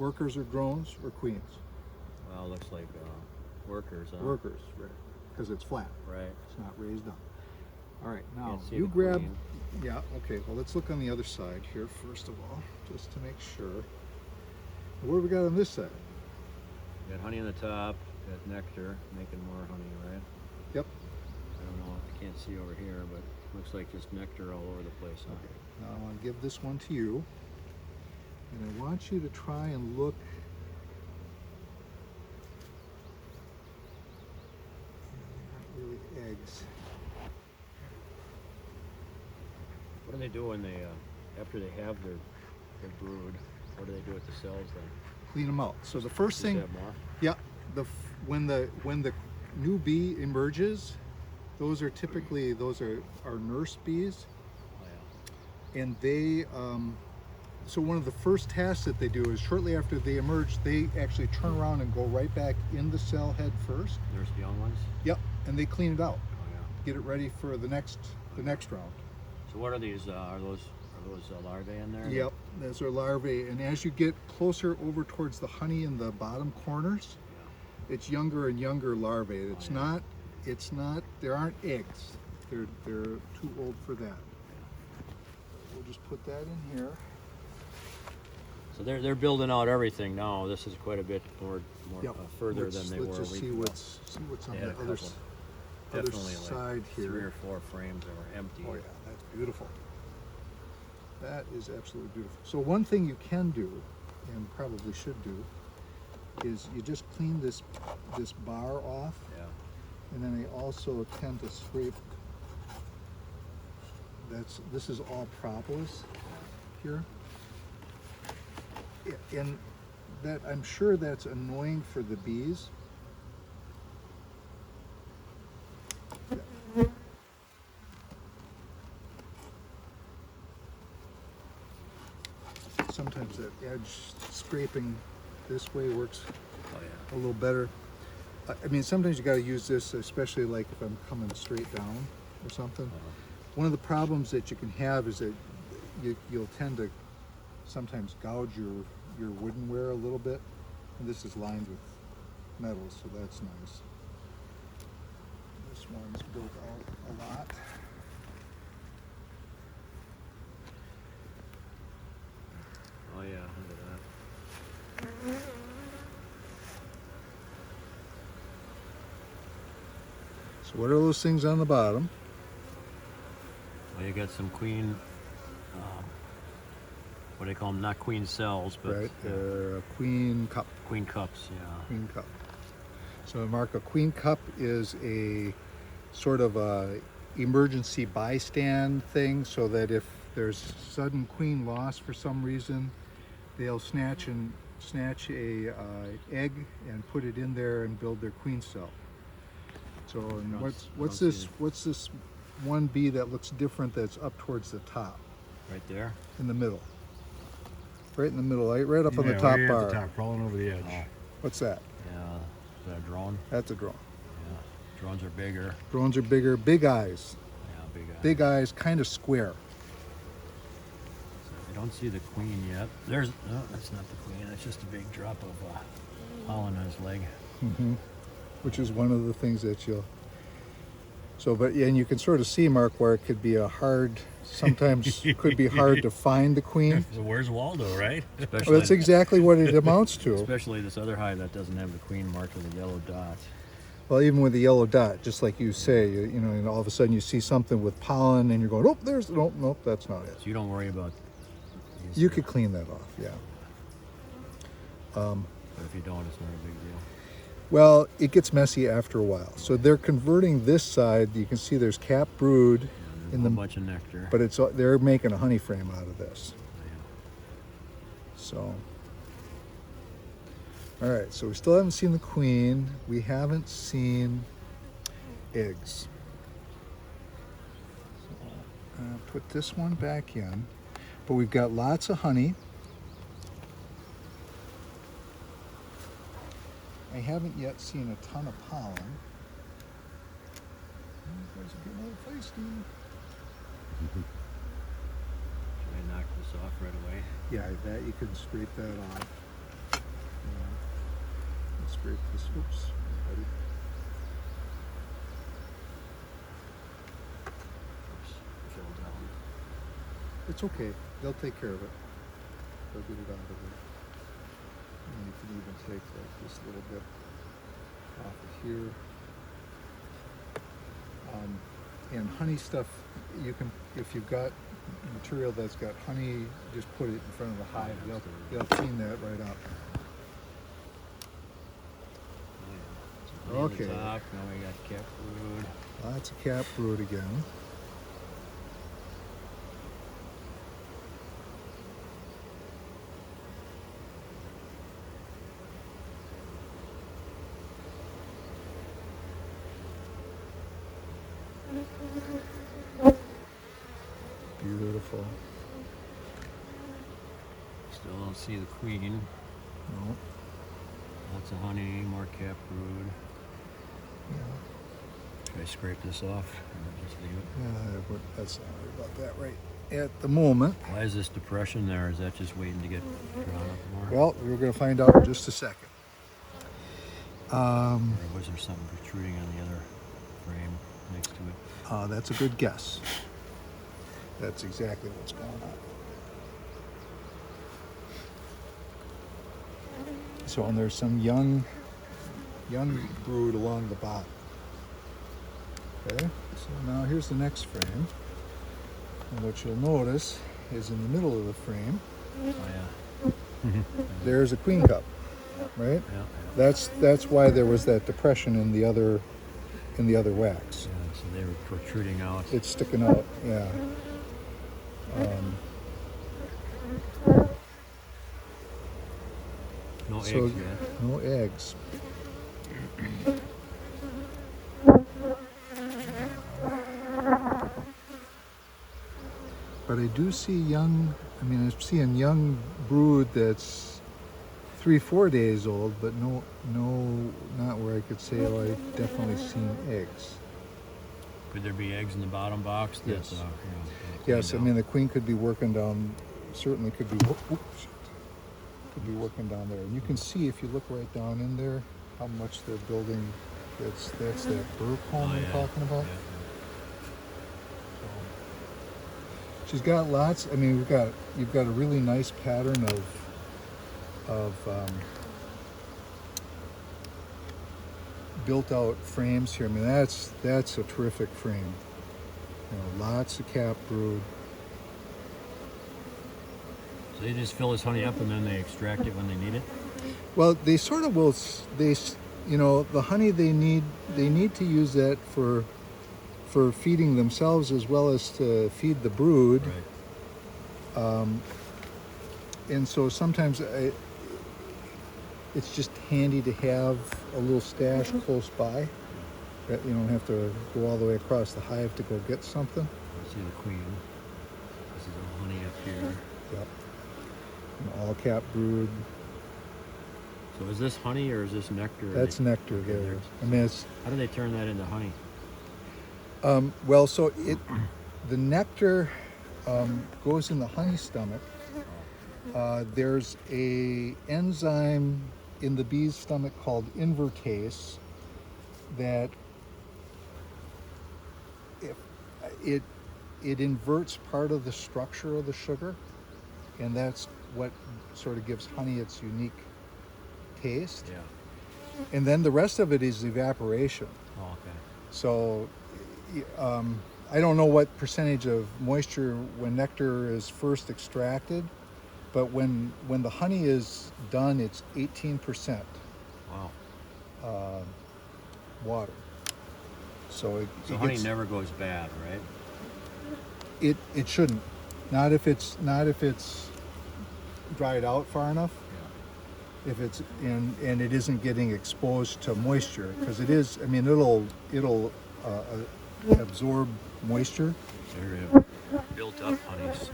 Workers or drones or queens? Well, it looks like workers. Workers, right? Because it's flat. Right. It's not raised up. All right, now Can't see you the grab. queen. Yeah. Okay. Well, let's look on the other side here first of all, just to make sure. What do we got on this side? Got honey on the top. Got nectar, making more honey, right? Yep. I don't know. I can't see over here, but looks like just nectar all over the place. Huh? Okay. Now I want to give this one to you, and I want you to try and look. They're not really eggs. What do they do when they, after they have their brood? What do they do with the cells then? Clean them out. So the first thing, Have more? yeah, when the new bee emerges, those are typically are nurse bees, Oh, yeah. and they so one of the first tasks that they do is shortly after they emerge, they actually turn around and go right back in the cell head first. There's the young ones. Yep, and they clean it out, Oh yeah. get it ready for the next round. So what are these? Are those larvae in there? Yep, those are larvae, and as you get closer over towards the honey in the bottom corners, Yeah. it's younger and younger larvae. It's Oh, yeah. not. There aren't eggs. They're too old for that. We'll just put that in here. So they're building out everything now. This is quite a bit more Yep. further Let's- than they let's were. just a week see ago. what's on They had the a other couple. other Definitely side like here. 3 or 4 frames that were empty. Oh yeah, that's beautiful. That is absolutely beautiful. So one thing you can do, and probably should do, is you just clean this bar off, Yeah. and then I also tend to scrape. This is all propolis here, and that I'm sure that's annoying for the bees. Sometimes that edge scraping this way works Oh yeah. a little better. I mean, sometimes you got to use this, especially like if I'm coming straight down or something. One of the problems that you can have is that you'll tend to sometimes gouge your woodenware a little bit, and this is lined with metal, so that's nice. This one's built out a lot. Oh yeah. Look at that. So what are those things on the bottom? Well, you got some queen. What do they call them? Not queen cells, but Right, they're a queen cup. queen cups. Yeah. Queen cup. So Mark, a queen cup is a sort of a emergency bystand thing, so that if there's sudden queen loss for some reason, they'll snatch a egg and put it in there and build their queen cell. So and what's this one bee that looks different that's up towards the top, Right there. in the middle? Right in the middle, right up on the top way bar. at the top, crawling over the edge. Oh. What's that? Yeah. Is that a drone? That's a drone. Yeah. Drones are bigger. Drones are bigger, big eyes. Yeah, big eyes. Big eyes, kind of square. So I don't see the queen yet. There's no, that's not the queen. That's just a big drop of pollen on his leg. Which is one of the things that you'll. So, but and you can sort of see, Mark, where it could be sometimes could be hard to find the queen. So where's Waldo, right? Especially, Well, that's exactly what it amounts to. especially this other hive that doesn't have the queen marked with a yellow dot. Well, even with the yellow dot, just like you say, you know, and all of a sudden you see something with pollen, and you're going, oh, nope, that's not it. So you don't worry about. You could clean that off, yeah. But if you don't, it's not a big deal. Well, it gets messy after a while. So they're converting this side. You can see there's cap brood There's in a the, bunch of nectar. but they're making a honey frame out of this. Yeah. So, all right. So we still haven't seen the queen. We haven't seen eggs. So, put this one back in, but we've got lots of honey. I haven't yet seen a ton of pollen. You guys are getting a little feisty. Should I knock this off right away? Yeah, that you can scrape that off. scrape this. Oops, buddy. Oops, fell down. It's okay. They'll take care of it. They'll get it out of there. And you can even take like this little bit off of here. And honey stuff, you can, if you've got material that's got honey, just put it in front of the hive. They'll clean that right up. Okay. Okay. Now we got cat food. Lots of cat brood again. Beautiful. Still don't see the queen. No. Lots of honey, more cat brood. Yeah. Should I scrape this off? Or just leave it? Yeah, let's not worry about that right at the moment. Why is this depression there? Is that just waiting to get drawn up more? Well, we're going to find out in just a second. Or was there something protruding on the other frame next to it? That's a good guess. That's exactly what's going on. So, and there's some young brood along the bottom. Okay, so now here's the next frame. And what you'll notice is in the middle of the frame, Oh yeah. there's a queen cup, right? Yeah. That's why there was that depression in the other wax. Yeah, so they were protruding out. It's sticking out, yeah. No So eggs yet. no eggs. But I do see young, I'm seeing young brood that's 3-4 days old, but no, not where I could say, oh, I've definitely seen eggs. Could there be eggs in the bottom box? That's, Yes. Yes, Yes, I mean, the queen could be working down, certainly could be, could be working down there. And you can see if you look right down in there, how much they're building. That's that burr comb I'm talking about. She's got lots. I mean, you've got a really nice pattern of built-out frames here. I mean, that's a terrific frame. You know, lots of cap brood. So they just fill this honey up and then they extract it when they need it? Well, they sort of will. You know, the honey they need to use that for feeding themselves as well as to feed the brood. Right. And so sometimes it's just handy to have a little stash close by, that you don't have to go all the way across the hive to go get something. Let's see the queen. This is all honey up here. Yep. And all cap brood. So is this honey or is this nectar? That's nectar there. I mean, it's How do they turn that into honey? well, so the nectar goes in the honey stomach. There's a enzyme in the bee's stomach called invertase that it inverts part of the structure of the sugar, and that's what sort of gives honey its unique taste. Yeah. And then the rest of it is evaporation. Oh, okay. So I don't know what percentage of moisture when nectar is first extracted, but when the honey is done, it's 18% Wow. water. So So honey never goes bad, right? it shouldn't. Not if it's dried out far enough. Yeah. If it's and it isn't getting exposed to moisture, because it is. I mean, it'll absorb moisture. So here we have built up honey cells.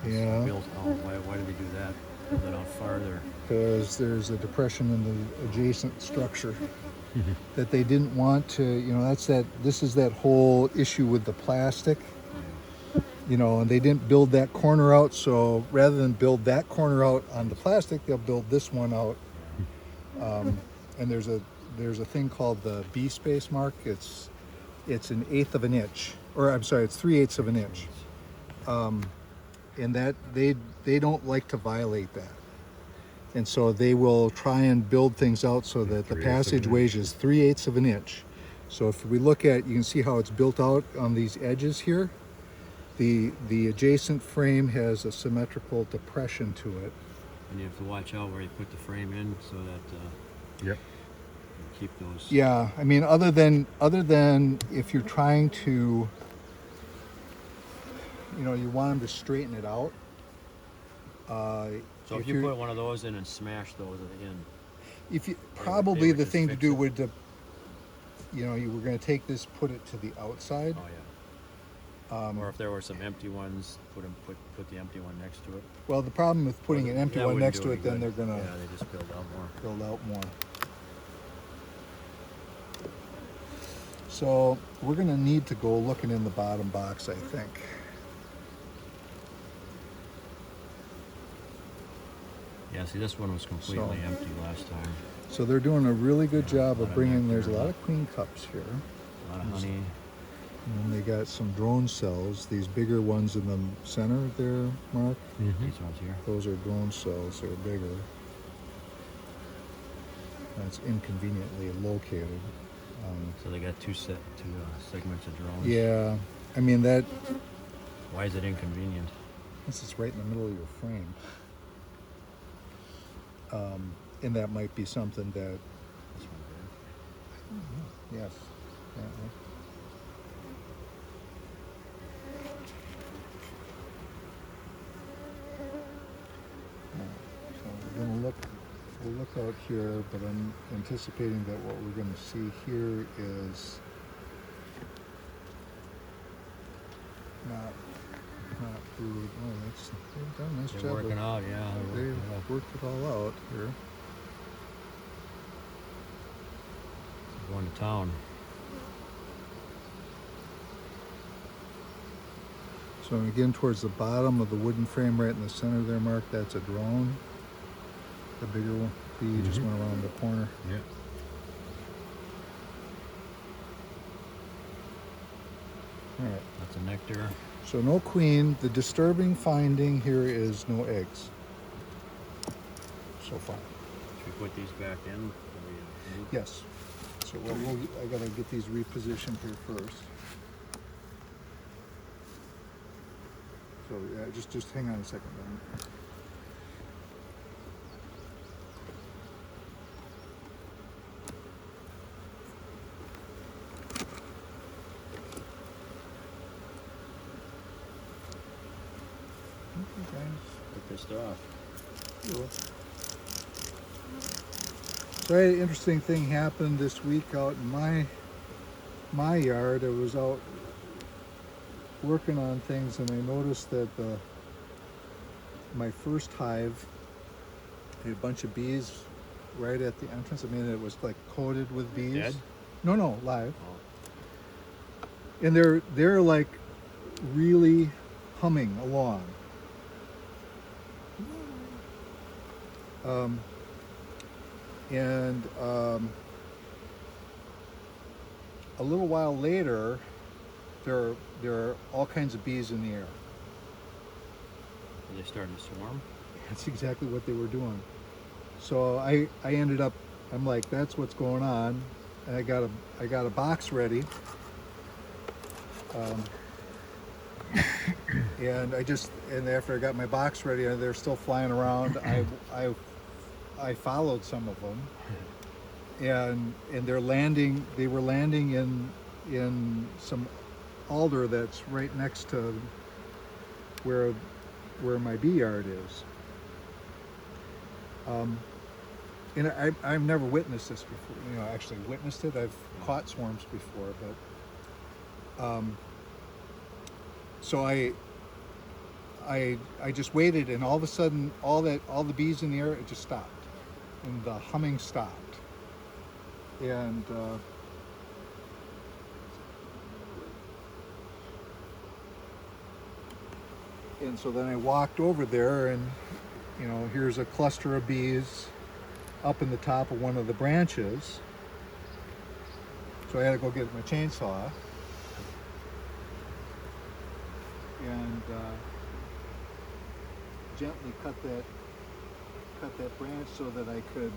Yeah. Why do they do that? Build it out farther. Because there's a depression in the adjacent structure that they didn't want to. You know, this is that whole issue with the plastic. You know, and they didn't build that corner out, so rather than build that corner out on the plastic, they'll build this one out and there's a thing called the bee space mark. It's an eighth of an inch, or I'm sorry, it's 3/8 of an inch, and that they don't like to violate that, and so they will try and build things out so that the 3/8 of an passageways is 3/8 of an inch. So if we look at, you can see how it's built out on these edges here. The adjacent frame has a symmetrical depression to it. And you have to watch out where you put the frame in so that Yep. you keep those. Yeah, I mean, other than if you're trying to, you want them to straighten it out. So if you put one of those in and smash those in, if you they probably would the just thing to fix do it. would, you were going to take this, put it to the outside. oh yeah. Or if there were some empty ones, put the empty one next to it. Well, the problem with putting an empty That one wouldn't next do to any it, then good. they're going to Yeah, they just build out more. build out more. So we're going to need to go looking in the bottom box, I think. Yeah, see, this one was completely So- empty last time. So they're doing a really good Yeah, job a lot of of bringing. nectar, There's a lot but- of queen cups here. A lot of honey. And then they got some drone cells, these bigger ones in the center there, Mark. These ones here. Those are drone cells, they're bigger. That's inconveniently located. So they got two segments of drones. Yeah, I mean that, Why is it inconvenient? this is right in the middle of your frame. And that might be something that, This one there. yes. apparently. So we'll look out here, but I'm anticipating that what we're going to see here is not food. Oh, they've done a nice They're job. working out, yeah. They've worked it all out here. Going to town. So again, towards the bottom of the wooden frame, right in the center there, Mark, that's a drone. The bigger one, bee just went around the corner. Yep. All right. That's a nectar. So no queen. The disturbing finding here is no eggs. So far. Should we put these back in? Yes. So I gotta get these repositioned here first. So yeah, just hang on a second. Then. Okay, They're pissed off. cool. So I had an interesting thing happen this week out in my yard. I was out working on things and I noticed that my first hive had a bunch of bees right at the entrance. I mean, it was like coated with bees. Dead? No, live. Oh. And they're like really humming along. A little while later, there are all kinds of bees in the air. Are they starting to swarm? That's exactly what they were doing. So I ended up, I'm like, that's what's going on, and I got a box ready. And after I got my box ready, and they're still flying around. I followed some of them, and they're landing. They were landing in some alder that's right next to where my bee yard is. And I've never witnessed this before. Actually witnessed it. I've caught swarms before, but so I just waited, and all of a sudden, all the bees in the air, it just stopped, and the humming stopped, and so then I walked over there, and here's a cluster of bees, up in the top of one of the branches. So I had to go get my chainsaw. And gently cut that branch so that I could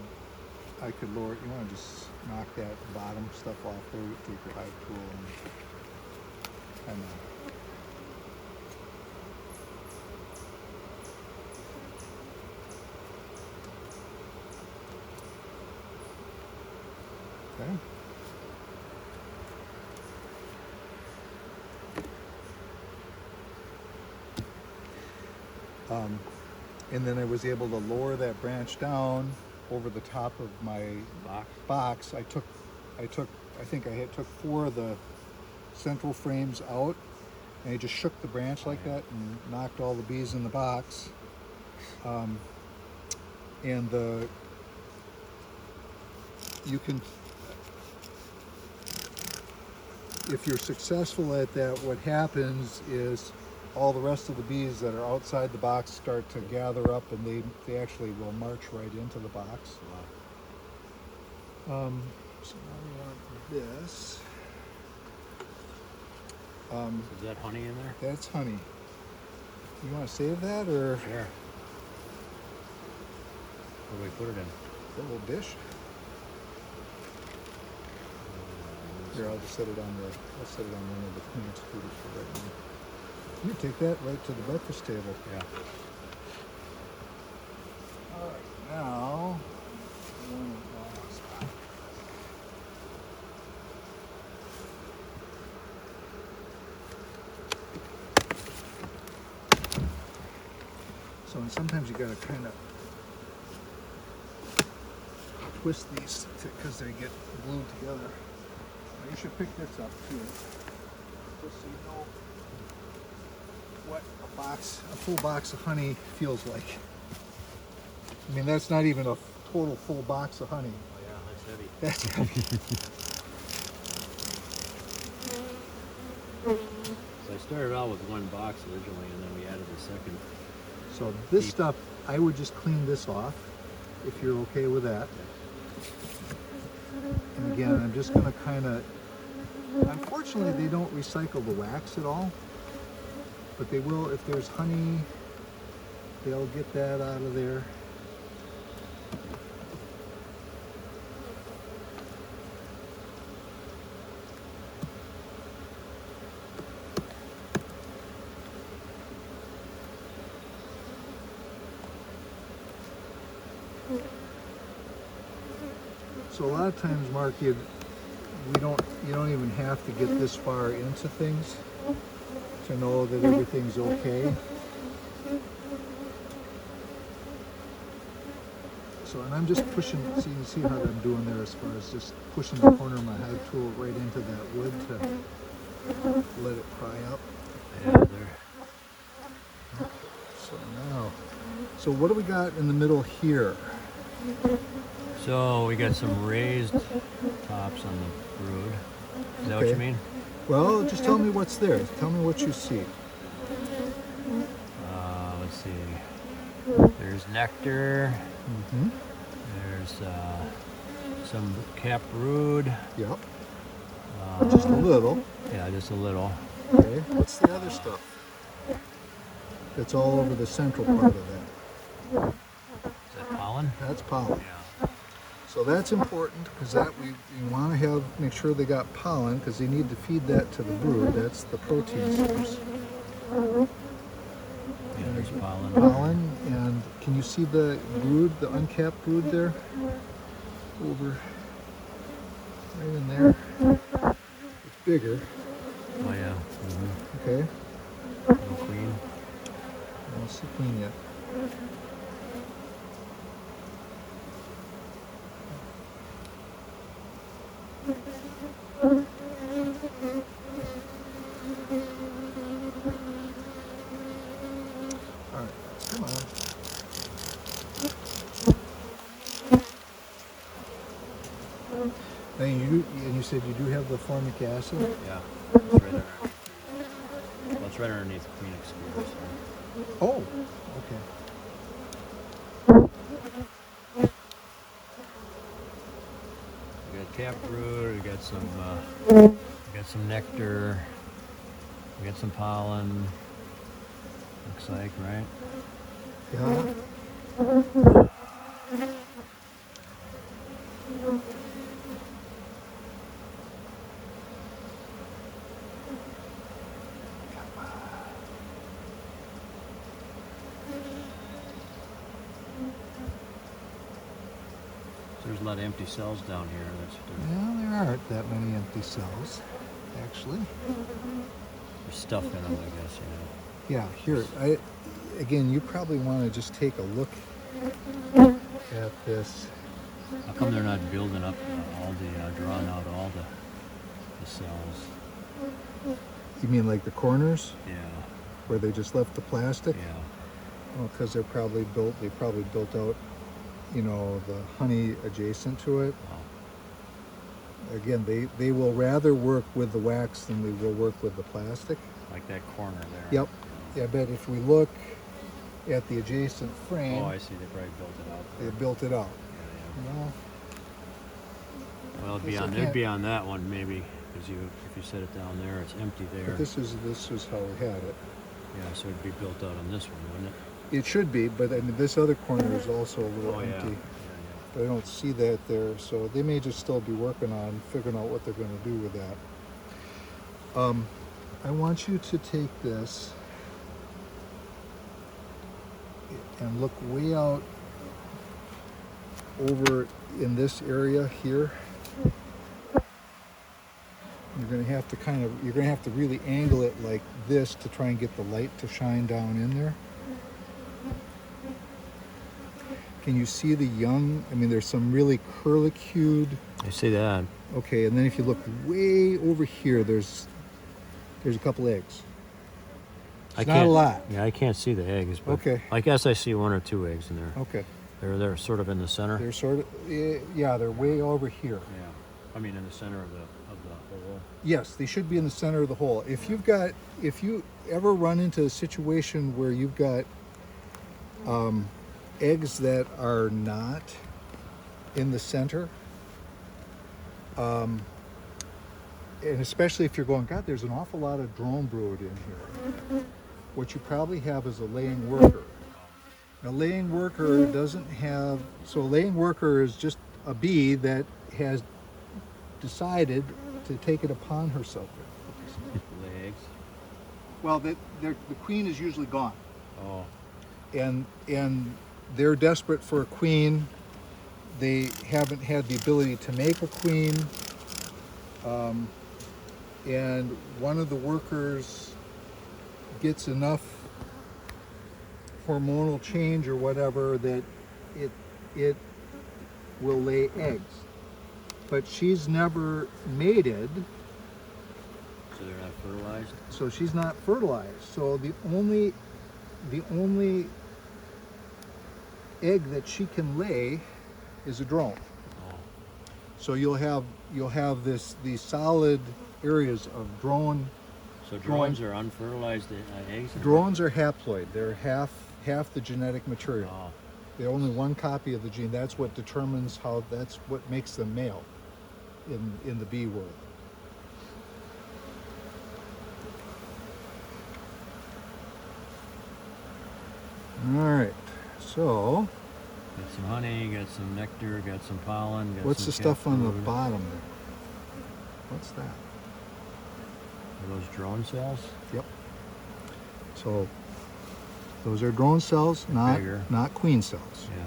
lower it. You want to just knock that bottom stuff off there. Take your hive tool and okay. And then I was able to lower that branch down over the top of my box. I think I took 4 of the central frames out, and I just shook the branch like that and knocked all the bees in the box. And you can, if you're successful at that, what happens is all the rest of the bees that are outside the box start to gather up, and they actually will march right into the box. So now we want this. Is that honey in there? That's honey. You want to save that, or Sure. What do we put it in? a little dish? Here, I'll just set it on one of the Queen Excluders for right now. You take that right to the breakfast table. Yeah. All right, now. So, and sometimes you gotta kind of twist these because they get glued together. Now you should pick this up too, just so you know what a full box of honey feels like. I mean, that's not even a total full box of honey. Oh yeah, That's that's heavy. heavy. So I started out with 1 box originally, and then we added the second. So this stuff, I would just clean this off, if you're okay with that. And again, I'm just going to kind of, unfortunately they don't recycle the wax at all, but they will, if there's honey, they'll get that out of there. So a lot of times, Mark, you don't even have to get this far into things to know that everything's okay. So, and I'm just pushing, so you can see how I'm doing there as far as just pushing the corner of my hive tool right into that wood to let it pry up. Yeah, there. So now, so what do we got in the middle here? So we got some raised tops on the brood. Is that what you mean? Well, just tell me what's there. Tell me what you see. Let's see. There's nectar. Mm-hmm. There's some cap brood. Yep. Just a little. Yeah, just a little. Okay. What's the other stuff? That's all over the central part of that. Is that pollen? That's pollen. Yeah. So that's important because that you want to make sure they got pollen because they need to feed that to the brood. That's the protein source. Yeah, there's pollen. Pollen, and can you see the brood, the uncapped brood there? Over right in there. It's bigger. Oh yeah. Mm-hmm. Okay. No queen. I don't see queen yet. All right, come on. And you said you do have the formic acid? Yeah. It's right underneath. Well, it's right underneath Queen Excluder. So. Oh, okay. We got taproot. We got some nectar. We got some pollen. Looks like, right? Yeah. So there's a lot of empty cells down here. Well, there aren't that many empty cells, actually. There's stuff in them, I guess, Yeah, here, again, you probably want to just take a look at this. How come they're not building up drawing out all the cells? You mean like the corners Yeah, where they just left the plastic? yeah. Well, because they probably built out, you know, the honey adjacent to it. Oh, Again, they will rather work with the wax than they will work with the plastic. like that corner there. Yep. Yeah, I bet if we look at the adjacent frame, Oh, I see. They probably built it out. they built it out. Yeah, Well, yeah. Well, Yes, it'd be on that one maybe, because if you set it down there, it's empty there. but this is how we had it. Yeah, so it'd be built out on this one, wouldn't it? It should be, but I mean, this other corner is also a little Oh, yeah. empty. Yeah, But I don't see that there, so they may just still be working on figuring out what they're going to do with that. I want you to take this and look way out over in this area here. You're going to have to really angle it like this to try and get the light to shine down in there. Can you see the young? I mean, there's some really curlicued. I see that. Okay, and then if you look way over here, there's a couple eggs. It's not a lot. Yeah, I can't see the eggs, but Okay. I guess I see one or two eggs in there. Okay. They're sort of in the center. They're sort of, yeah, they're way over here. Yeah, I mean in the center of the hole. Yes, they should be in the center of the hole. If you ever run into a situation where you've got eggs that are not in the center, and especially if you're going, God, there's an awful lot of drone brood in here. What you probably have is a laying worker. A laying worker doesn't have, so a laying worker is just a bee that has decided to take it upon herself. Lay eggs. Well, the queen is usually gone, Oh, and they're desperate for a queen. They haven't had the ability to make a queen, and one of the workers gets enough hormonal change or whatever that it will lay eggs, but she's never mated, so they're not fertilized. so she's not fertilized. So the only egg that she can lay is a drone. Oh, So you'll have these solid areas of drone. so drones are unfertilized eggs. Drones are haploid. They're half the genetic material. Oh, They're only one copy of the gene. That's what determines that's what makes them male in the bee world. All right, so got some honey, got some nectar, got some pollen. Got what's some the stuff on the taproot. bottom there? What's that? Are those drone cells? Yep. So those are drone cells, Bigger. not queen cells. Yeah.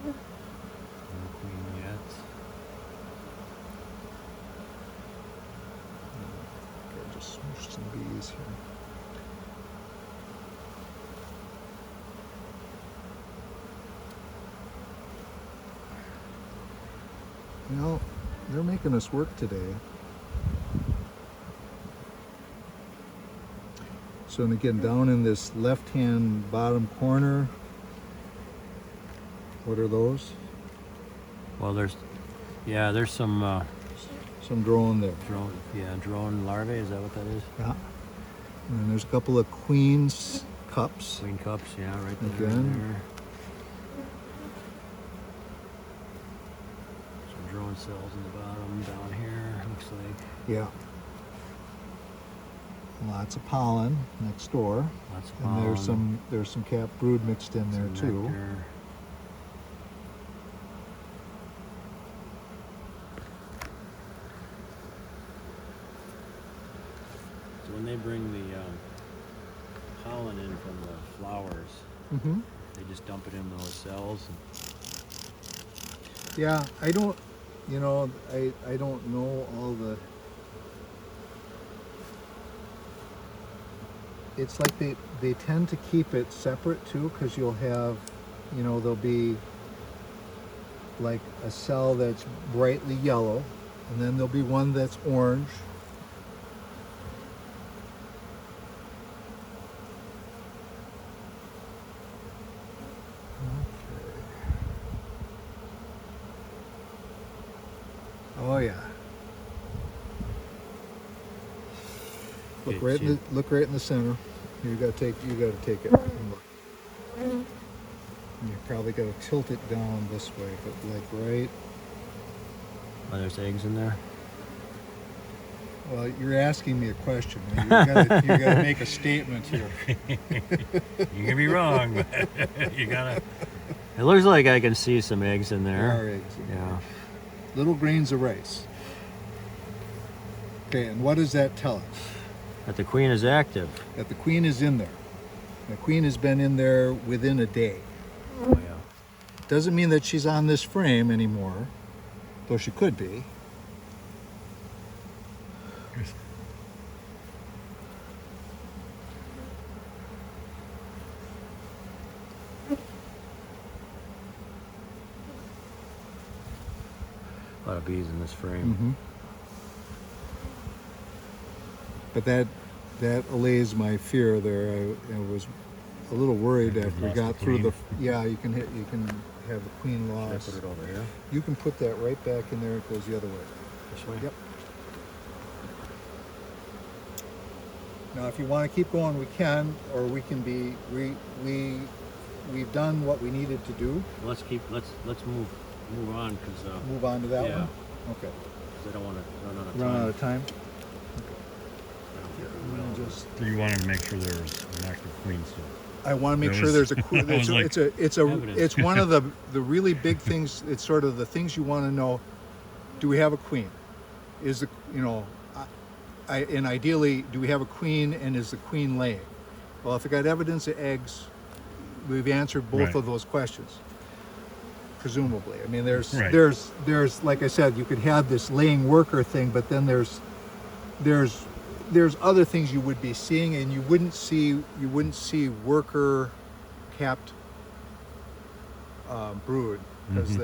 No queen yet. Okay, just smoosh some bees here. Well, they're making us work today. So, and again, down in this left-hand bottom corner, what are those? Well, there's some Some drone there. drone larvae. Is that what that is? Yeah. And then there's a couple of queen's cups. Queen cups, yeah, right there. Again. There. cells in the bottom down here, looks like. Yeah. Lots of pollen next door. Lots of And pollen. there's some capped brood mixed in there Some too. nectar. So when they bring the pollen in from the flowers, Mm-hmm. they just dump it in those cells. Yeah, I don't, I don't know all the. It's like they tend to keep it separate too, because you'll have, there'll be like a cell that's brightly yellow, and then there'll be one that's orange. Oh yeah. Okay, Look right in the center. You gotta take it and look. And you probably gotta tilt it down this way, but like right. Oh, there's eggs in there? Well, you're asking me a question. You gotta make a statement here. You can be wrong, but you gotta. It looks like I can see some eggs in There there. are eggs in there. Yeah. Little grains of rice. Okay, and what does that tell us? That the queen is active. That the queen is in there. The queen has been in there within a day. Oh yeah. Doesn't mean that she's on this frame anymore, though she could be. A lot of bees in this frame. Mm-hmm. But that allays my fear there. I was a little worried Think after we we lost got the through queen. yeah, you can have the queen Should I lost. put it over here? You can put that right back in there. It goes the other way. This way? Yep. Now, if you want to keep going, we can, or we can be. We've done what we needed to do. Let's move on because Move on to that Yeah. one. Okay. I don't want to run out of time. Run out of time. I don't think we And will. just. So you wanted to make sure there was an active queen still. I want to make That sure was- there's a. that was like- It's Evidence. one of the really big things. It's sort of the things you want to know. Do we have a queen? Is the and ideally, do we have a queen, and is the queen laying? Well, if I got evidence of eggs, we've answered both Right. of those questions. Presumably, I mean, there's Right. like I said, you could have this laying worker thing, but then there's other things you would be seeing, and you wouldn't see worker capped brood, because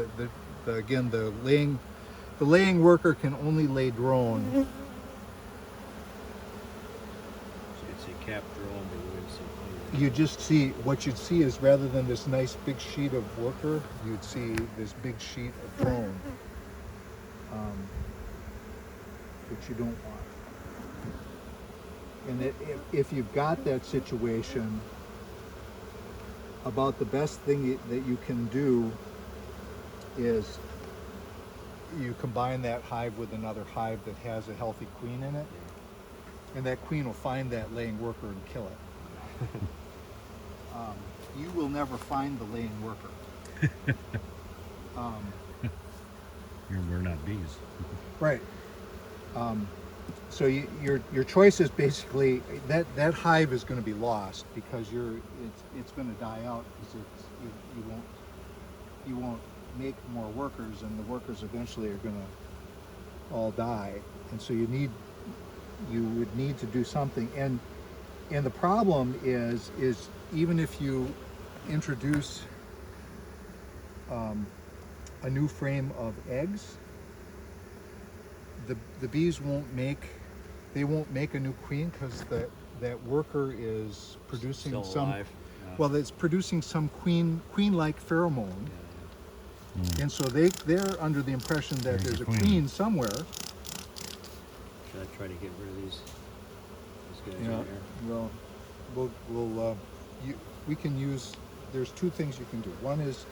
again the laying worker can only lay drone. So you can see cap drone, but you wouldn't see queen. You just see, what you'd see is, rather than this nice big sheet of worker, you'd see this big sheet of drone, which you don't want. And if you've got that situation, about the best thing that you can do is you combine that hive with another hive that has a healthy queen in it, and that queen will find that laying worker and kill it. You will never find the laying worker. We're not bees. Right. So your choice is basically that hive is going to be lost, because it's going to die out, because you won't make more workers, and the workers eventually are going to all die, and so you would need to do something. And the problem is even if you introduce a new frame of eggs, the bees won't make a new queen, because that worker is producing Still some alive. Yeah. well, it's producing some queen-like pheromone, Yeah, and so they're under the impression that There's there's a a queen. queen somewhere. Should I try to get rid of these guys You know, right here? well, we can use. There's two things you can do. One is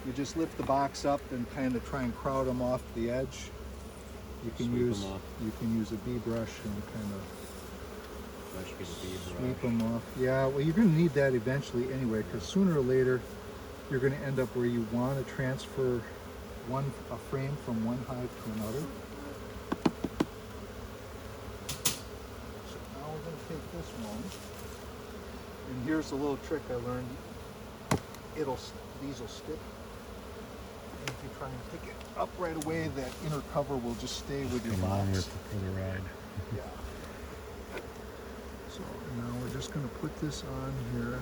You just lift the box up and kind of try and crowd them off the edge. You can Sweep 'em use off. you can use a bee brush and kind of Brush, get a bee brush. sweep them off. Yeah, well, you're going to need that eventually anyway, because sooner or later you're going to end up where you want to transfer a frame from one hive to another. So now we're going to take this one, and here's a little trick I learned. These will stick, and if you try and pick it up right away, that inner cover will just stay with your Come along box. for the ride. Yeah. So now we're just going to put this on here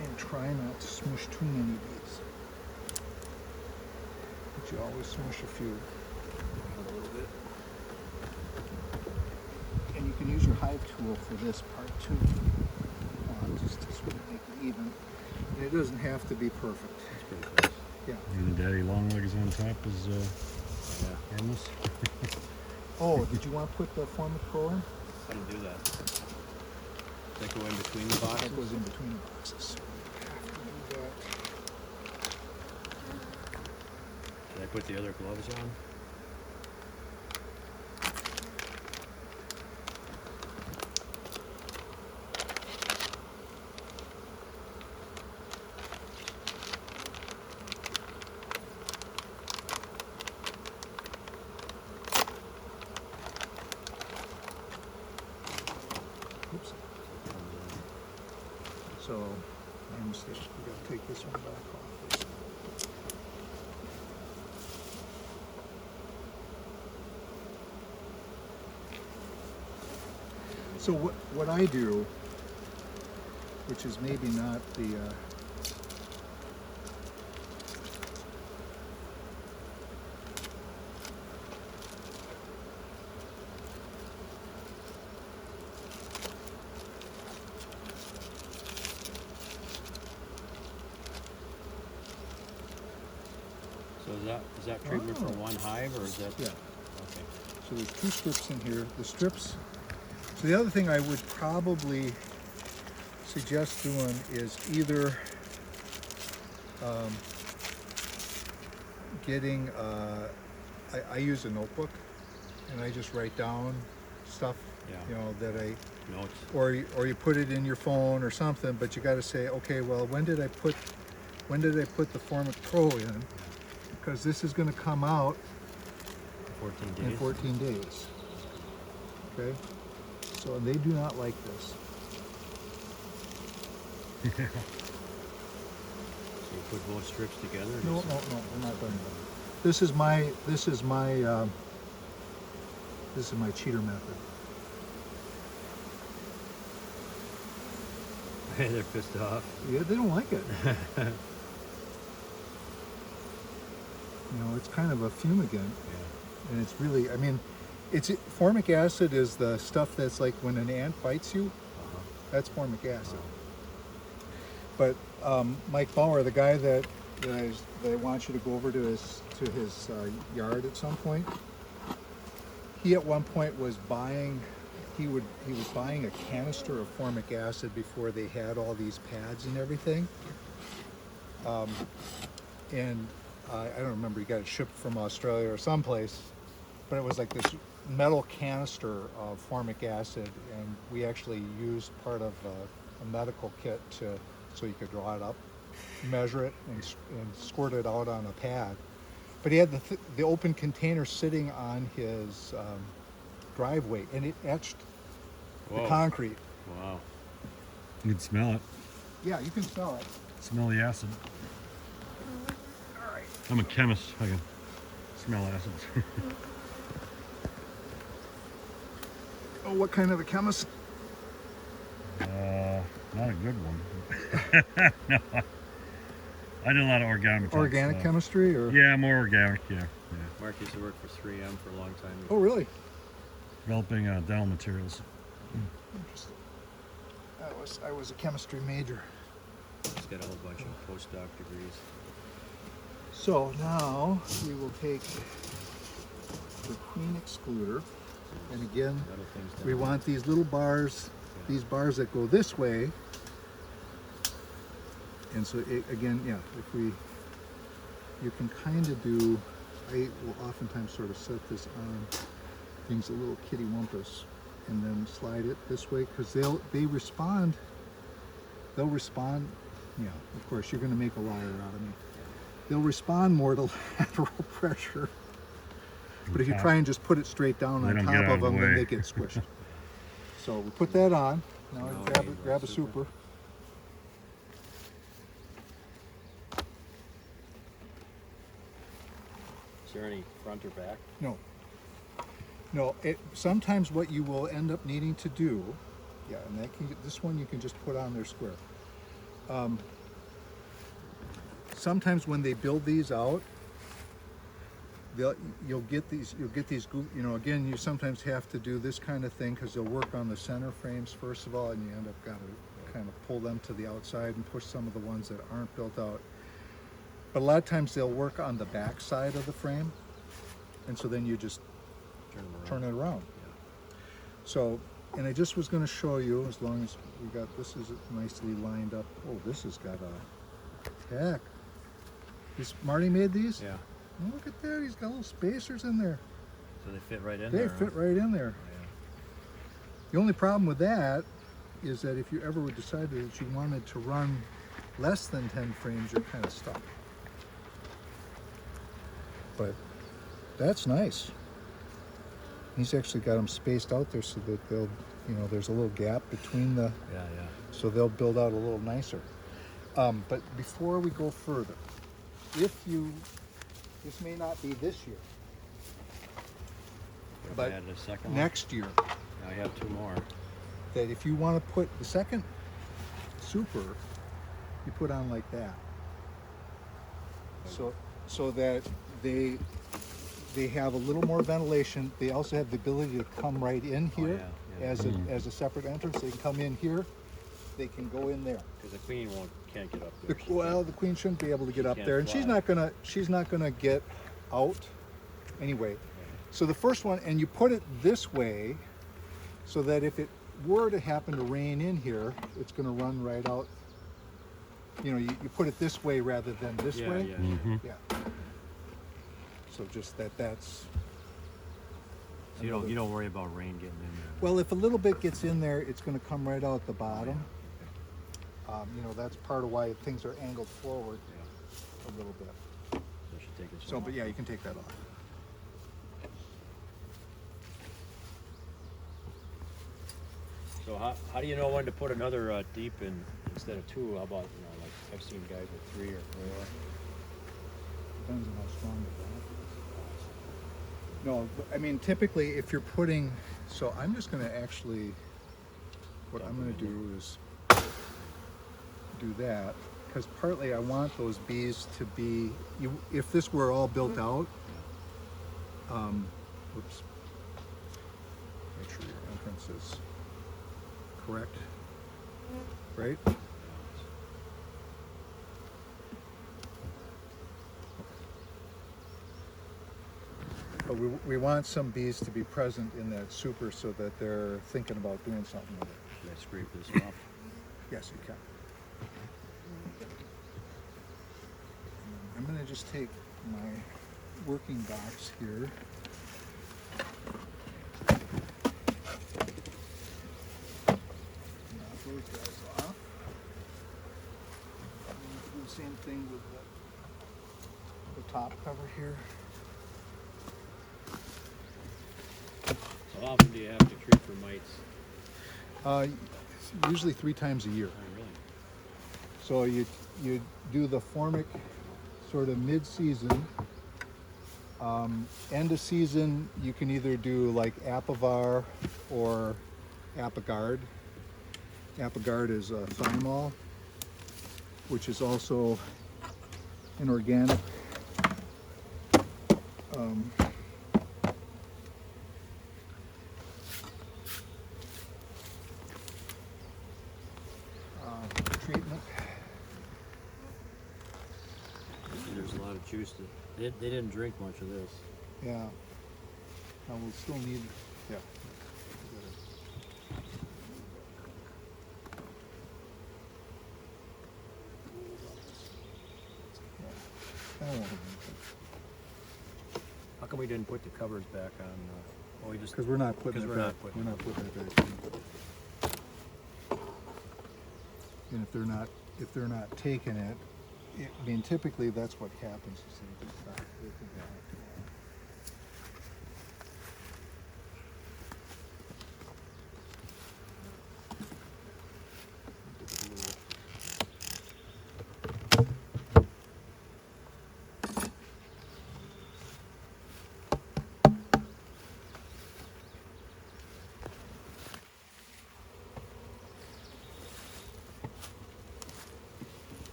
and try not to smush too many bees. But you always smush a few. A little bit. And you can use your hive tool for this part too. Just to sort of make it even. And it doesn't have to be perfect. That's pretty close. Yeah. And Daddy Longlegs on top is Yeah. harmless. Oh, did you want to put the Formic Pro in? How do you do that? That go in between the boxes? That goes in between the boxes. Have to do that. Did I put the other gloves on? Oops. So, my mistake. We gotta take this one back off. So what I do, which is maybe not the So is that treatment for one hive, or is that? yeah. Okay. So there's two strips in here. The strips. So the other thing I would probably suggest doing is either getting. I use a notebook, and I just write down stuff. Yeah. You know that I. Notes. Or you put it in your phone or something. But you got to say, okay, well, when did I put the Formic Pro in? Because this is going to come out 14 days. in 14 days. Okay? So they do not like this. So you put both strips together? or No, just- we're not done yet. This is my cheater method. They're pissed off. Yeah, they don't like it. You know, it's kind of a fumigant, Yeah. and it's really, I mean, formic acid is the stuff that's like when an ant bites you. Uh-huh. That's formic acid. But Mike Bauer, the guy that I want you to go over to his yard at some point, he at one point was buying a canister of formic acid before they had all these pads and everything. And I don't remember, he got it shipped from Australia or someplace, but it was like this metal canister of formic acid, and we actually used part of a medical kit so you could draw it up, measure it, and squirt it out on a pad. But he had the open container sitting on his driveway, and it etched the Whoa. concrete. Wow. You can smell it. Yeah, you can smell it. Smell the acid. All right. I'm a chemist. I can smell acids. Oh, what kind of a chemist? Not a good one. No. I did a lot of organic. Organic stuff. chemistry, or? Yeah, more organic. Yeah. Mark used to work for 3M for a long time. Oh, really? Developing dental materials. Interesting. I was a chemistry major. He's got a whole bunch of postdoc degrees. So now we will take the Queen Excluder, and again, Metal things down. we want these little bars, these bars that go this way, And so again, yeah, you can kind of do, I will oftentimes sort of set this on things a little kitty wumpus and then slide it this way, because they'll respond, yeah, of course you're going to make a liar out of me. They'll respond more to lateral pressure. But if you try and just put it straight down on top of them, then they get squished. So we put that on. Now grab a super. Is there any front or back? No. No, sometimes what you will end up needing to do, yeah, and this one you can just put on there square. Sometimes when they build these out, you'll get these, you know, again, you sometimes have to do this kind of thing because they'll work on the center frames first of all, and you end up got to kind of pull them to the outside and push some of the ones that aren't built out. But a lot of times they'll work on the back side of the frame, and so then you just turn it around. Yeah. So, and I just was going to show you, as long as we got, this is nicely lined up. Oh, this has got a, heck. Marty made these? Yeah. Oh, look at that, he's got little spacers in there. So they fit right in there? They fit right in there. Oh, yeah. The only problem with that is that if you ever decided that you wanted to run less than 10 frames, you're kind of stuck. But that's nice. He's actually got them spaced out there so that they'll, you know, there's a little gap between the, Yeah. so they'll build out a little nicer. But before we go further, this may not be this year, but add a second next year, I have two more. that if you want to put the second super, you put on like that. So that they have a little more ventilation. They also have the ability to come right in here as a separate entrance. They can come in here. They can go in there. Because the queen can't get up there. The queen shouldn't be able to get up can't there, and fly. she's not gonna get out anyway. So the first one, and you put it this way, so that if it were to happen to rain in here, it's gonna run right out. You know, you put it this way rather than this way. Yeah. So just that's. So you don't worry about rain getting in there. Well, if a little bit gets in there, it's going to come right out the bottom. You know, that's part of why things are angled forward a little bit. So I should take this So, one but off. yeah, you can take that off. So how do you know when to put another deep in instead of two? How about, you know, like I've seen guys with 3 or 4. Depends on how strong the back is. No, I mean, typically if you're putting, so I'm just going to actually, what I'm going to do is do that, because partly I want those bees to be, if this were all built out, whoops, make sure your entrance is correct, right? But we want some bees to be present in that super so that they're thinking about doing something with it. Should I scrape this off? Yes, you can. I'm going to just take my working box here. Knock those guys off. I'm going to do the same thing with the top cover here. How often do you have to treat for mites? Usually 3 times a year. Oh, really? So you do the formic sort of mid-season. End of season, you can either do like Apivar or Apigard. Apigard is a thymol, which is also an organic. Treatment. There's a lot of juice. They didn't drink much of this. Yeah. Now we'll still need, yeah. That won't have anything. How come we didn't put the covers back on? Oh, we just Because we're not putting it we're back. not putting We're it not putting it back in. And if they're not taking it, I mean, typically that's what happens. You see, just stop looking back.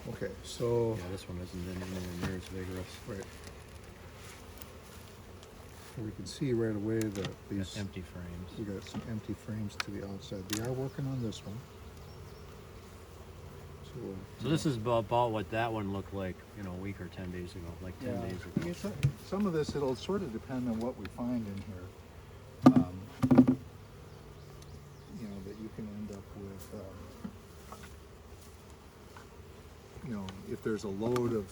Okay, so Yeah, this one isn't anywhere near as vigorous. right. We can see right away that These these empty frames. we got some empty frames to the outside. They are working on this one. So, So this is about what that one looked like, you know, a week or 10 days ago, like 10 days I mean, ago. some of this it'll sort of depend on what we find in here. You know, that you can end up with. You know, if there's a load of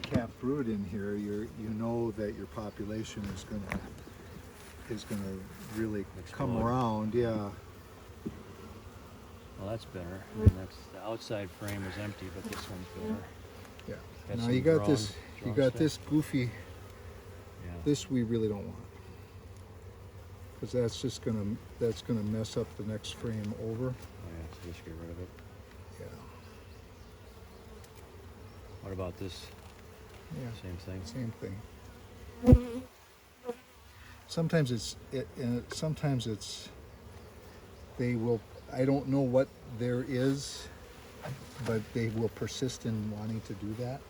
capped brood in here, you know that your population is gonna really come Explode. around. Yeah. Well, that's better. I mean, that's the outside frame is empty, but this one's better. Yeah. Got Now some you got drone- this. You drone got stuff. this goofy. Yeah. This we really don't want, because that's gonna mess up the next frame over. Oh yeah, so just get rid of it. Yeah. What about this? Yeah. Same thing. Same thing. Sometimes it's they will. I don't know what there is, but they will persist in wanting to do that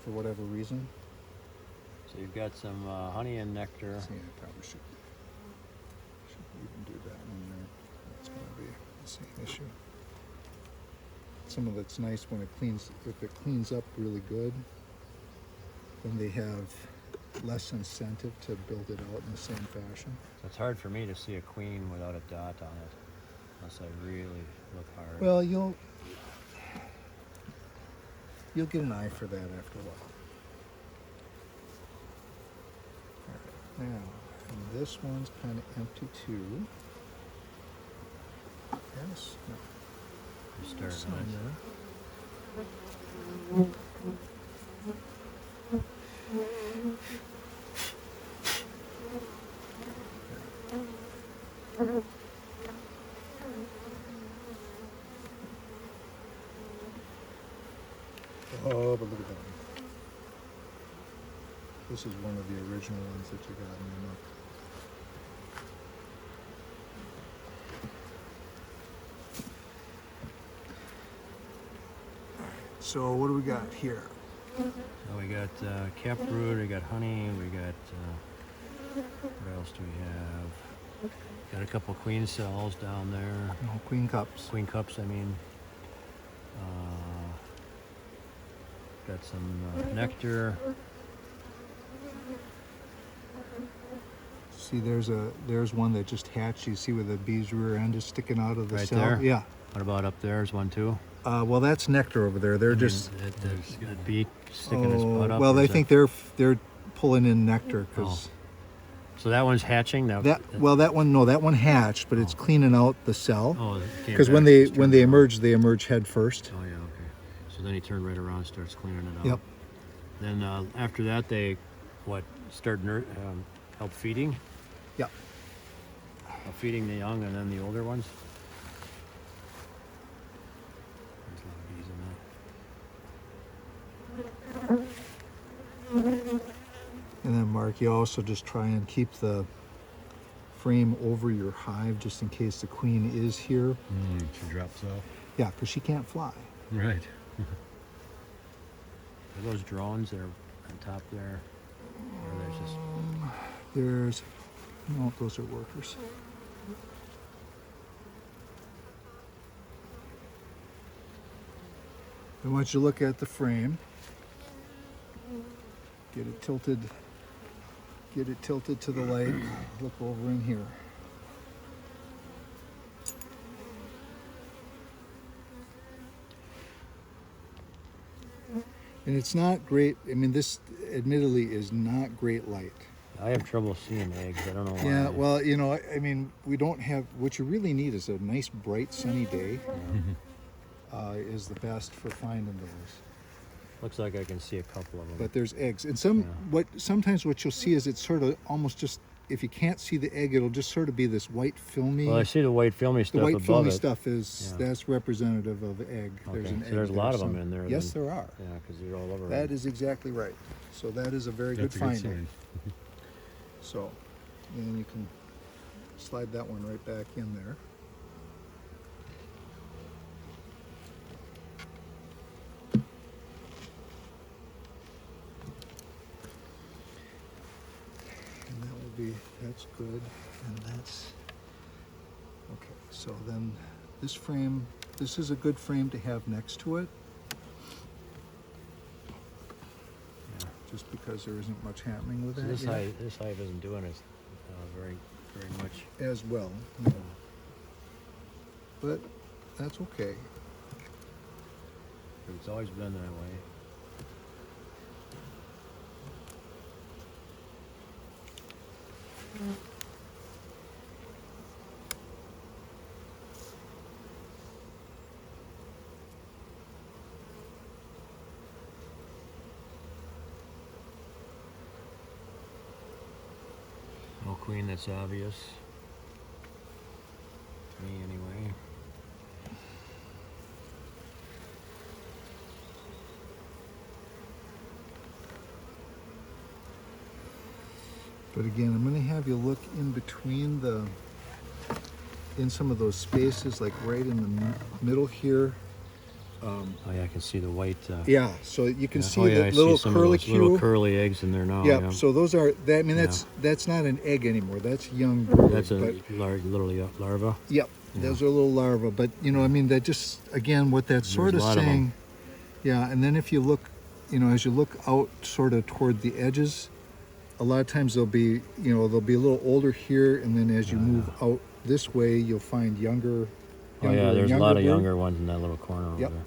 for whatever reason. So you've got some honey and nectar. See, I probably should even do that one there. That's going to be the same issue. Some of it's nice when it cleans. If it cleans up really good, then they have less incentive to build it out in the same fashion. So it's hard for me to see a queen without a dot on it, unless I really look hard. Well, you'll get an eye for that after a while. All right, now, and this one's kind of empty too. Yes. No. You're Some starting there. Oh, but look at that one. This is one of the original ones that you got in your nook. So what do we got here? So we got capped brood, we got honey, we got what else do we have? Got a couple queen cells down there. No, queen cups. Queen cups, I mean. Got some nectar. See, there's one that just hatched. You see where the bee's rear end is sticking out of the Right cell? there? Yeah. What about up there? Is one too? Well, that's nectar over there. They're I mean, just. that bee sticking his butt up. Well, or I is think they're pulling in nectar because so that one's hatching. that one hatched, but it's cleaning out the cell. Oh, Because when they emerge head first. Oh yeah, okay. So then he turned right around and starts cleaning it out. Yep. Then after that, they start help feeding. Yep. Feeding the young and then the older ones. There's a lot of bees in that. And then, Mark, you also just try and keep the frame over your hive just in case the queen is here. She drops off. Yeah, because she can't fly. Right. Are those drones that are on top there? Or there's just No, those are workers. I want you to look at the frame. Get it tilted to the light. Look over in here. And it's not great. I mean, this admittedly is not great light. I have trouble seeing eggs. I don't know why. Yeah, well, you know, I mean, we don't have, what you really need is a nice, bright, sunny day is the best for finding those. Looks like I can see a couple of them. But there's eggs. And sometimes what you'll see is it's sort of almost just, if you can't see the egg, it'll just sort of be this white filmy. Well, I see the white filmy stuff the white above filmy it. stuff is, that's representative of egg. There's Okay, an so egg there's a there lot of them some- in there. Yes, then. there are. Yeah, because they're all over. That is exactly right. So that is a very That's good a good finding. sign. So, and you can slide that one right back in there. And that will be, that's good, and that's, okay, so then this frame, this is a good frame to have next to it. Yeah. Just because there isn't much happening with So that this yet. hive isn't doing it very much. As well, no. But that's okay. It's always been that way. No queen that's obvious. To me, anyway. But again, I'm going to have you look in between in some of those spaces, like right in the middle here. Oh yeah, I can see the white. Yeah, so you can yeah. see Oh, yeah, the I little see some of those little curlicue. curly eggs in there now. Yep, Yeah, so those are, that, I mean, that's not an egg anymore. That's young brood. that's a but, little larva. yep, those are little larvae. But, you know, I mean, that just, again, what that's sort There's of a lot of 'em. saying. Yeah, and then if you look, you know, as you look out sort of toward the edges, a lot of times they'll be, you know, they'll be a little older here, and then as you move out this way, you'll find younger. Oh yeah, and there's a lot of brood. younger ones in that little corner Yep. over there.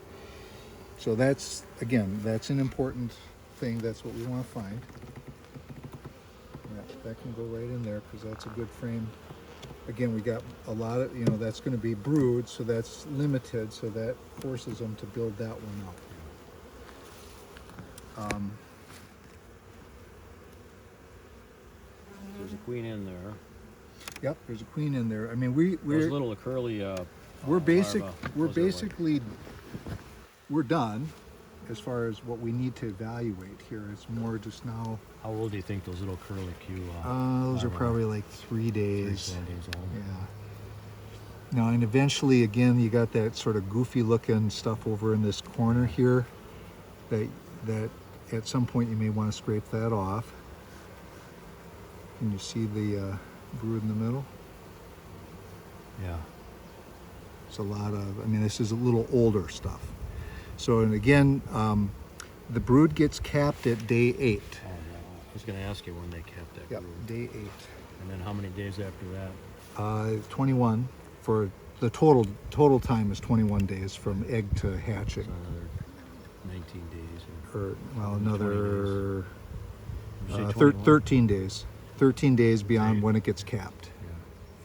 So that's, again, that's an important thing. That's what we want to find. Yeah, that can go right in there because that's a good frame. Again, we got a lot of, you know, that's going to be brood, so that's limited, so that forces them to build that one up. There's a queen in there. Yep, there's a queen in there. I mean, Those we're little curly. we're basic. larvae, We're those are what- basically we're done as far as what we need to evaluate here. It's more just now. How old do you think those little curly Q? Those are larvae probably like 3 days. 3 days old. Yeah. Now, and eventually, again, you got that sort of goofy looking stuff over in this corner here that at some point you may want to scrape that off. Can you see the brood in the middle? Yeah. It's a lot of, I mean, this is a little older stuff. So, and again, the brood gets capped at day 8. Oh, yeah. I was going to ask you when they capped that Yep, brood. day 8. And then how many days after that? 21 for the total time is 21 days from egg to hatching. So another 19 days. Or, well, 20 another You say 21? 13 days. 13 days beyond Eight. when it gets capped Yeah.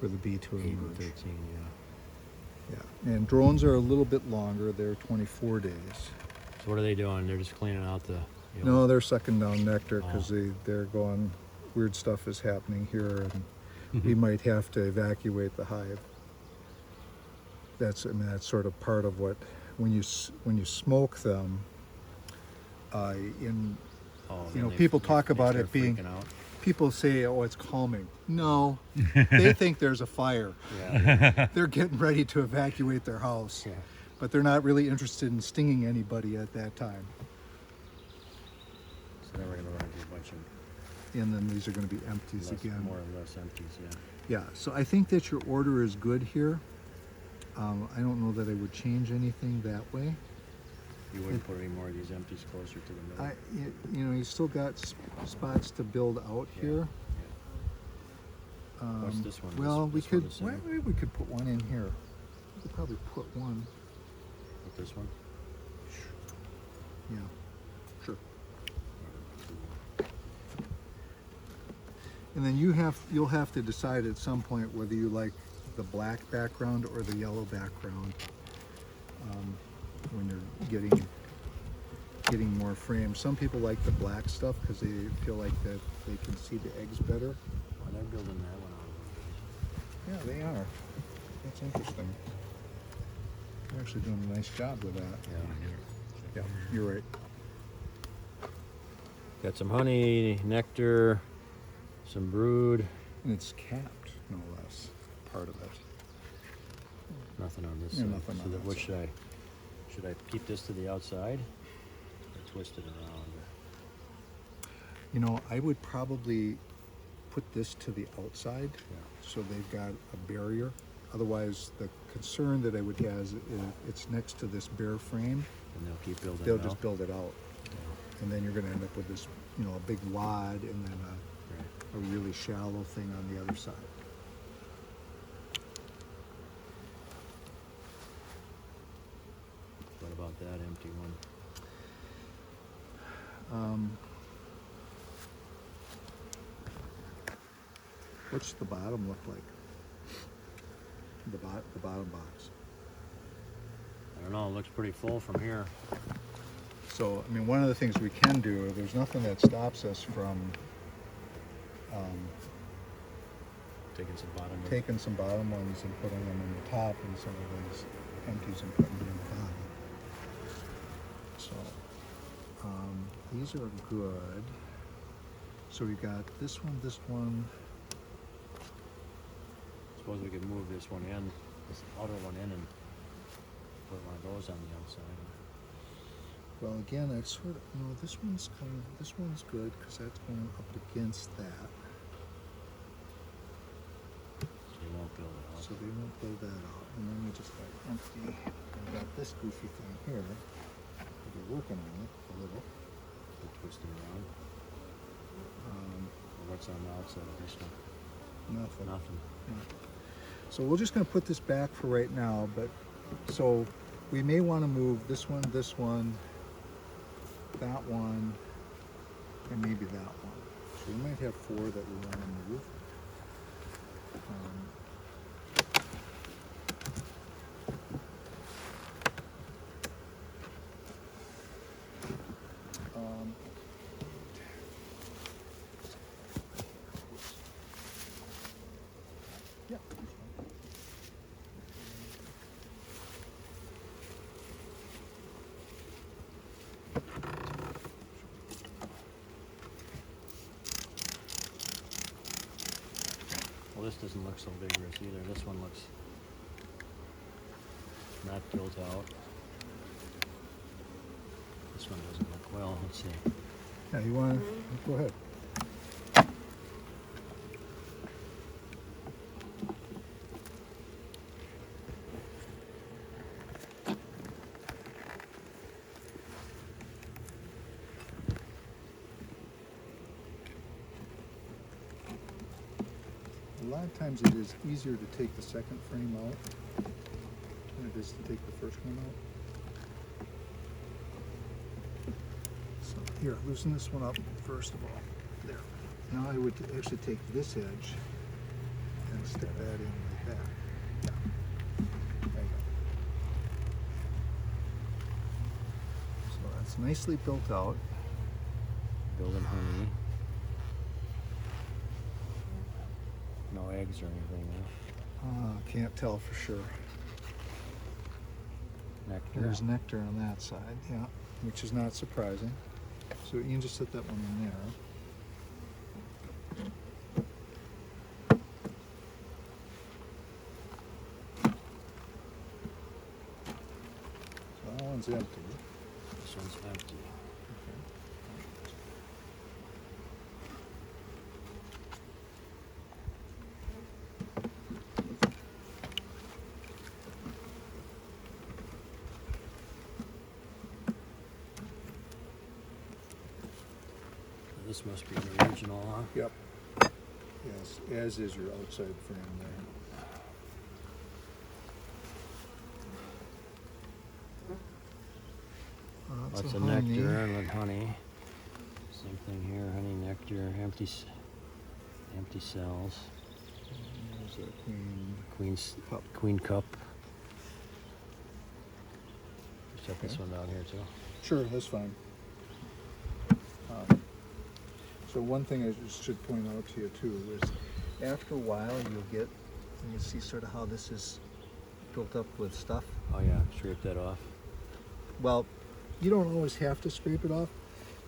for the bee to 8 and emerge. 13, yeah. Yeah, and drones are a little bit longer. They're 24 days. So what are they doing? They're just cleaning out the. You No, they're sucking down nectar because Oh. they're going, weird stuff is happening here, and we might have to evacuate the hive. That's, I mean, that's sort of part of what, when you smoke them, Oh, you know, then people they talk about start it being, freaking out. people say, oh, it's calming. No, they think there's a fire. Yeah. They're getting ready to evacuate their house, Yeah. but they're not really interested in stinging anybody at that time. So then we're going to run into a bunch of And then these are going to be empties again. more or less empties, yeah. Yeah, so I think that your order is good here. I don't know that I would change anything that way. You wouldn't put any more of these empties closer to the middle. You know, you still got spots to build out Yeah, here. yeah. What's this one? Well, This- we this could, one is center? maybe we could put one in here. We could probably put one. With this one? Yeah, sure. And then you'll have to decide at some point whether you like the black background or the yellow background when you're getting more frames. Some people like the black stuff because they feel like that they can see the eggs better. Well, they're building that one out. Yeah, they are. That's interesting. They're actually doing a nice job with that. Yeah. Yeah, you're right. Got some honey, nectar, some brood. And it's capped, no less, part of it. Nothing on this Yeah, side. nothing So on that, that what side. should I keep this to the outside? Or twist it around? You know, I would probably put this to the outside Yeah. so they've got a barrier. Otherwise, the concern that I would have is it's next to this bare frame. And they'll keep building They'll it just out? build it out. And then you're going to end up with this, you know, a big wad and then Right. a really shallow thing on the other side. What about that empty one? What's the bottom look like? The bottom box. I don't know, it looks pretty full from here. So, I mean, one of the things we can do, there's nothing that stops us from Taking some bottom. taking some bottom ones and putting them in the top and some of those empties and putting them in the bottom. So, these are good. So we got this one. Suppose we could move this one in, this outer one in, and put one of those on the outside. Well, again, it's sort of, no, this one's good because that's going up against that. So you won't build it out. So they won't build that out. And then we just got empty. We've got this goofy thing here. We're working on it a little. We'll twist it around. What's on the outside of this one? Nothing. Nothing. So we're just going to put this back for right now, but so we may want to move this one, that one, and maybe that one. So we might have 4 that we want to move. Yeah. Well, this doesn't look so vigorous either. This one looks not built out. This one doesn't look well. Let's see. Yeah, you want to go ahead. A lot of times it is easier to take the second frame out than it is to take the first one out. So here, loosen this one up first of all. There. Now I would actually take this edge and stick that in like that. Yeah. There you go. So that's nicely built out. Building honey. No eggs or anything. Can't tell for sure. Nectar. There's nectar on that side, yeah, which is not surprising. So you can just set that one in there. So that one's empty. This one's empty. This must be an original, huh? Yep. Yes, as is your outside frame there. Lots of nectar with honey. Same thing here, honey, nectar, empty Empty cells. There's a queen. Cup. Queen cup. Set this one down here too. Sure, that's fine. So one thing I just should point out to you too is after a while you see sort of how this is built up with stuff. Oh yeah, scrape that off. Well, you don't always have to scrape it off,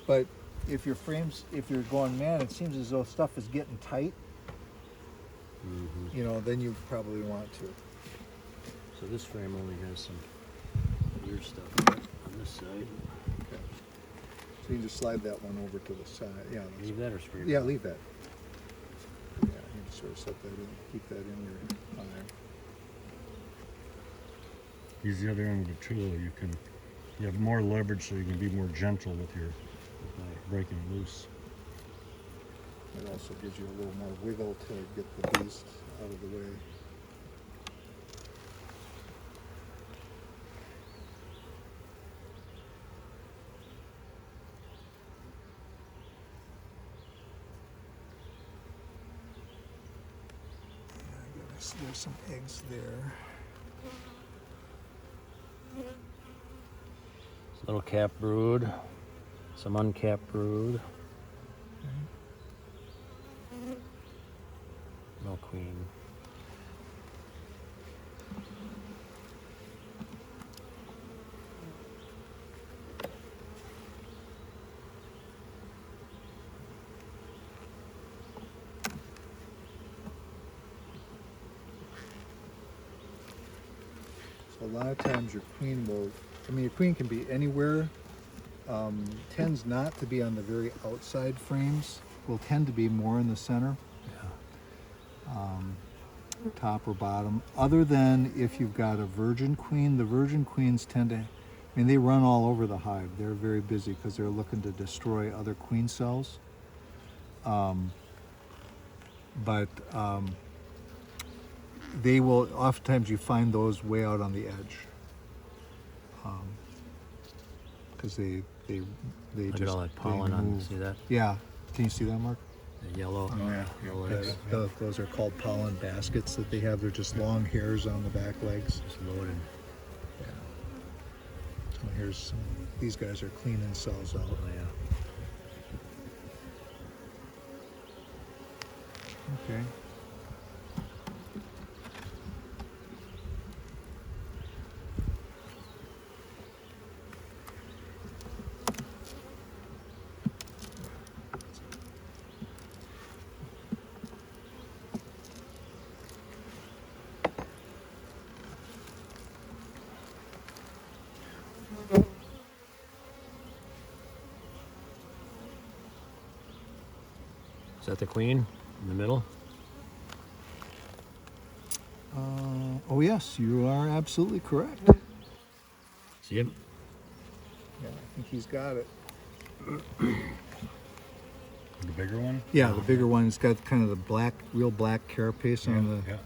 but if you're going, man, it seems as though stuff is getting tight, Mm-hmm. you know, then you probably want to. So this frame only has some weird stuff on this side. Okay. So you can just slide that one over to the side. Yeah. Leave that or scrape Yeah, it? leave that. Yeah, you can sort of set that in, keep that in your eye. Use the other end of the tool. You have more leverage, so you can be more gentle with your breaking it loose. It also gives you a little more wiggle to get the beast out of the way. There's some eggs there. Little cap brood, some uncapped brood. No queen. So a lot of times your queen your queen can be anywhere. Tends not to be on the very outside frames. Will tend to be more in the center. Top or bottom, other than if you've got a virgin queen. The virgin queens tend to, they run all over the hive. They're very busy because they're looking to destroy other queen cells. They will, oftentimes you find those way out on the edge. Because they Look just at all that pollen they on. move. See that? Yeah, can you see that, Mark? The yellow. Oh, yeah. Yellow The- eggs. those are called pollen baskets that they have. They're just long hairs on the back legs. Just loaded. Yeah. So here's some, these guys are cleaning cells out. Oh yeah. Okay. Is that the queen in the middle? Oh yes, you are absolutely correct. See him? Yeah, I think he's got it. The bigger one? Yeah, the bigger one. It's got kind of the black, real black carapace on the. Yeah.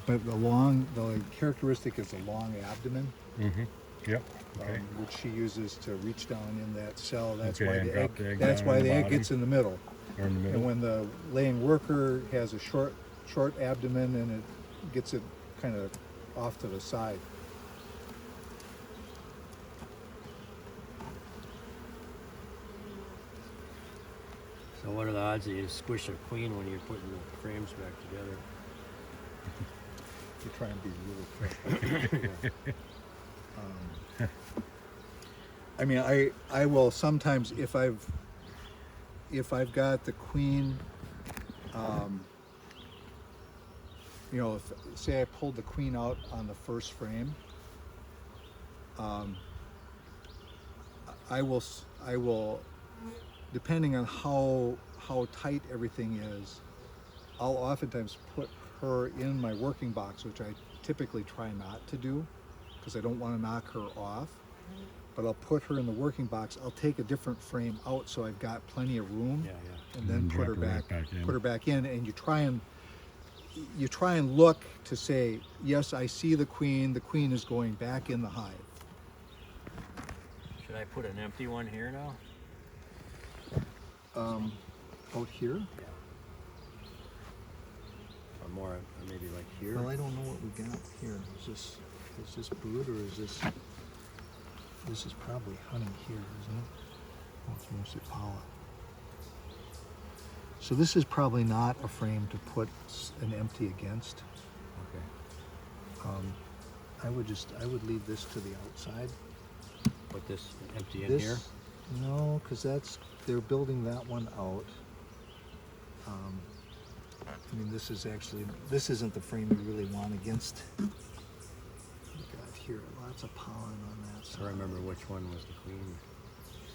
But the characteristic is a long abdomen, Mm-hmm. Yep. Okay. which she uses to reach down in that cell. That's Okay, why and the drop egg. the egg That's down why in the the egg bottom. gets in the middle. Or in the middle. And when the laying worker has a short abdomen and it gets it kind of off to the side. So what are the odds that you squish a queen when you're putting the frames back together? You try and be really careful. I will sometimes if I've got the queen, say I pulled the queen out on the first frame, I will, depending on how tight everything is, I'll oftentimes put her in my working box, which I typically try not to do because I don't want to knock her off. But I'll put her in the working box. I'll take a different frame out so I've got plenty of room, Yeah, yeah. and then put drop her right back, in. put her back in, and you try and look to say, yes, I see the queen. The queen is going back in the hive. Should I put an empty one here now? Out here? more maybe like here. Well, I don't know what we got here. Is this brood or is this? This is probably honey here, isn't it? Oh, it's mostly pollen. So this is probably not a frame to put an empty against. Okay. I would leave this to the outside. Put this empty in This, here. no, because they're building that one out. I mean, this isn't the frame you really want against. We got here lots of pollen on that side. I remember which one was the queen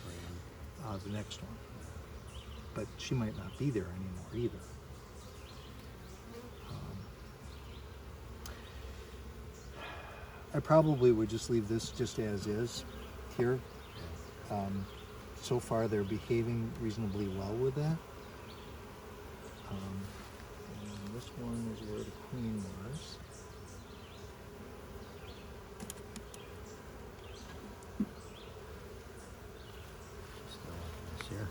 frame. The next one. But she might not be there anymore either. I probably would just leave this just as is here. So far they're behaving reasonably well with that. And this one is where the queen was. Still like this here.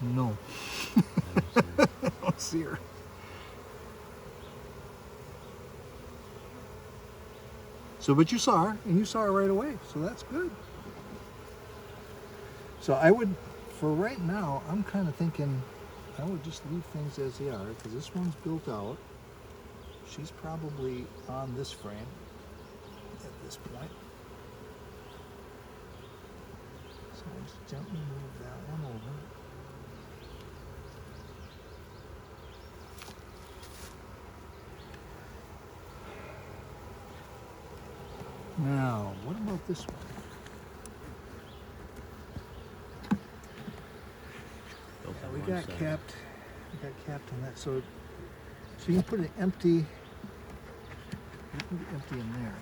No. I don't see her. So, but you saw her, and you saw her right away, so that's good. So I would, for right now, I'm kind of thinking I would just leave things as they are, because this one's built out. She's probably on this frame at this point. So I'll just gently move that one over. Now, what about this one? Built Yeah, on we one got side. capped. We got capped on that. So you can put an empty. You can put it empty in there,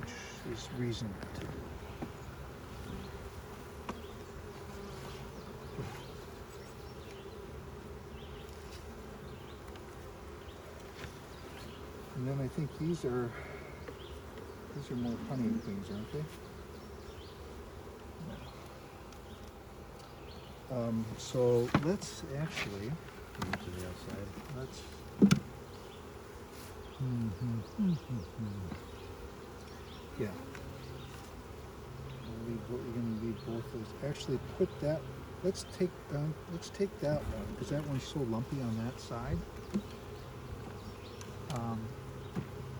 which is reasonable to do. And then I think these are more honey things, aren't they? So let's actually, Move to the outside. let's, yeah. We're gonna leave both those. Actually, put that, let's take that one, because that one's so lumpy on that side.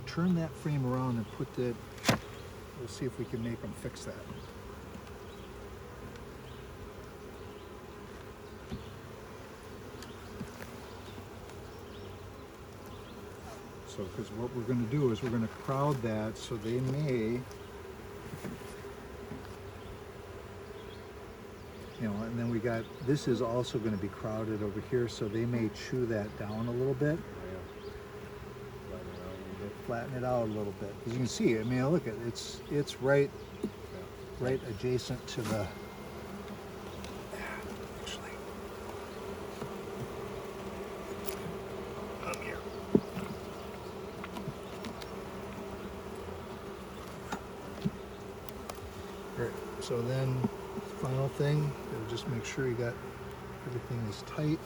Turn that frame around and put that, we'll see if we can make them fix that. So, because what we're going to do is we're going to crowd that so they may, and then we got, this is also going to be crowded over here, so they may chew that down a little bit. Flatten it out a little bit. As you can see, I mean, look at it, it's right adjacent to the, actually, up here. Great. So then, final thing, you'll just make sure you got everything is tight.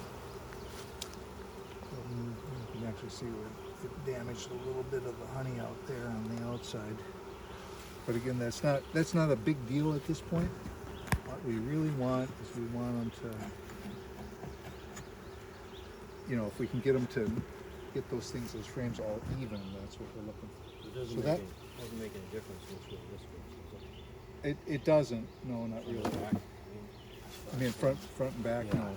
You can actually see where it damaged a little bit of the honey out there on the outside. But again, that's not a big deal at this point. What we really want is we want them to, if we can get them to get those frames all even, that's what we're looking for. It doesn't, So doesn't make any difference which way this goes, does it? It doesn't, no, not really. Back, I mean, front and back, Yeah. no.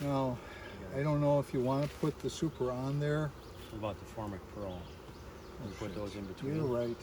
Now, I don't know if you want to put the super on there. What about the formic pearl? We'll put those in between. You're right.